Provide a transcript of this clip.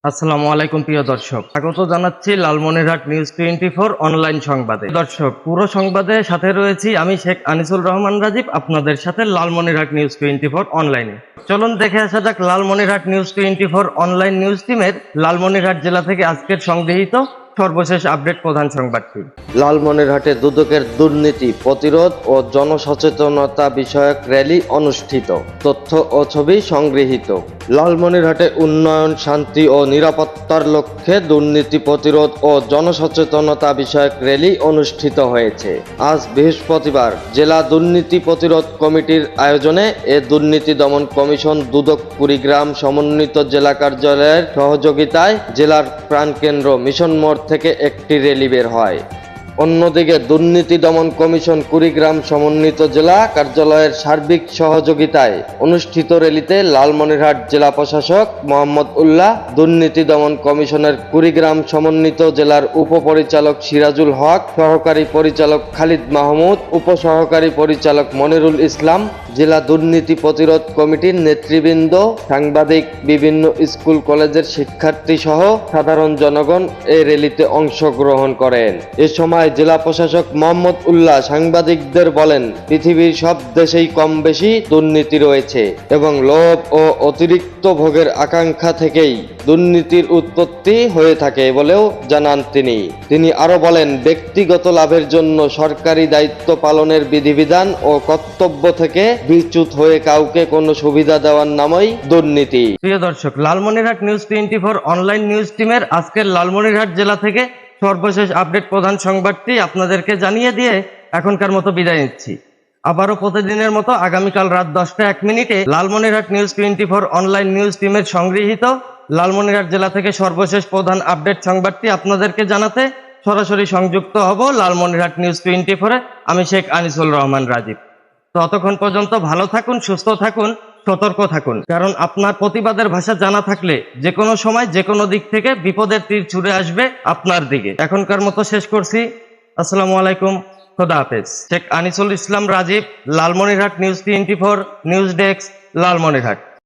আসসালামু আলাইকুম প্রিয় দর্শক, স্বাগত জানাচ্ছি লালমনিরহাট নিউজ 24 অনলাইন সংবাদে। দর্শক, পুরো সংবাদে সাথে রয়েছি আমি শেখ আনিসুল রহমান রাজীব, আপনাদের সাথে লালমনিরহাট নিউজ 24 অনলাইনে। চলুন দেখে আসা যাক লালমনিরহাট নিউজ 24 অনলাইন নিউজ টিমের লালমনিরহাট জেলা থেকে আজকের সংগৃহীত সর্বশেষ আপডেট প্রধান সংবাদটি। লালমনিরহাটে দুদকের দুর্নীতি প্রতিরোধ ও জনসচেতনতা বিষয়ক র্যালি অনুষ্ঠিত। তথ্য ও ছবি সংগৃহীত। লালমনিরহাটে উন্নয়ন, শান্তি ও নিরাপত্তার লক্ষ্যে দুর্নীতি প্রতিরোধ ও জনসচেতনতা বিষয়ক র্যালি অনুষ্ঠিত হয়েছে। আজ বৃহস্পতিবার জেলা দুর্নীতি প্রতিরোধ কমিটির আয়োজনে এ দুর্নীতি দমন কমিশন দুদক কুড়িগ্রাম সমন্বিত জেলা কার্যালয়ের সহযোগিতায় জেলার প্রাণকেন্দ্র মিশন মোড় থেকে একটি র্যালি বের হয়। অন্যদিকে দুর্নীতি দমন কমিশন কুড়িগ্রাম সমন্বিত জেলা কার্যালয়ের সার্বিক সহযোগিতায় অনুষ্ঠিত র্যালিতে লালমনিরহাট জেলা প্রশাসক মোহাম্মদ উল্লাহ, দুর্নীতি দমন কমিশনের কুড়িগ্রাম সমন্বিত জেলার উপপরিচালক সিরাজুল হক, সহকারী পরিচালক খালিদ মাহমুদ, উপসহকারী পরিচালক মনিরুল ইসলাম, জেলা দুর্নীতি প্রতিরোধ কমিটির নেতৃবৃন্দ, সাংবাদিক, বিভিন্ন স্কুল কলেজের শিক্ষার্থী সহ সাধারণ জনগণ এই র্যালিতে অংশগ্রহণ করেন। এ সময় জেলা প্রশাসক মোহাম্মদ উল্লাহ সাংবাদিকদের বলেন, পৃথিবীর সব দেশেই কম বেশি দুর্নীতি রয়েছে এবং লোভ ও অতিরিক্ত ভোগের আকাঙ্ক্ষা থেকেই দুর্নীতির উৎপত্তি হয়ে থাকে বলেও জানান তিনি আরো বলেন, ব্যক্তিগত লাভের জন্য সরকারি দায়িত্ব পালনের বিধিবিধান ও কর্তব্য থেকে বিচ্যুত হয়ে কাউকে কোনো সুবিধা দেওয়ার নামই দুর্নীতি। প্রিয় দর্শক, লালমনিরহাট নিউজ 24 অনলাইন নিউজ টিমের আজকের লালমনিরহাট জেলা থেকে সর্বশেষ আপডেট প্রধান সংবাদটি আপনাদেরকে জানিয়ে দিয়ে এখনকার মতো বিদায় নিচ্ছি। আবারও প্রতিদিনের মতো আগামীকাল রাত 10টা 1 মিনিটে লালমনিরহাট নিউজ 24 অনলাইন নিউজ টিমের সংগৃহীত লালমনিরহাট জেলা থেকে সর্বশেষ প্রধান আপডেট সংবাদটি আপনাদেরকে জানাতে সরাসরি সংযুক্ত হব লালমনিরহাট নিউজ 24-এ। আমি শেখ আনিসুল রহমান রাজীব। ততক্ষণ পর্যন্ত ভালো থাকুন, সুস্থ থাকুন, সতর্ক থাকুন, কারণ আপনার প্রতিবাদের ভাষা জানা থাকলে যে কোনো সময় যে কোনো দিক থেকে বিপদের তীর ছুড়ে আসবে আপনার দিকে। এখনকার মতো শেষ করছি। আসসালামু আলাইকুম, খোদা হাফেজ। Sheikh Anisul Islam Rajib, Lalmonirhat news 24 news desk, Lalmonirhat.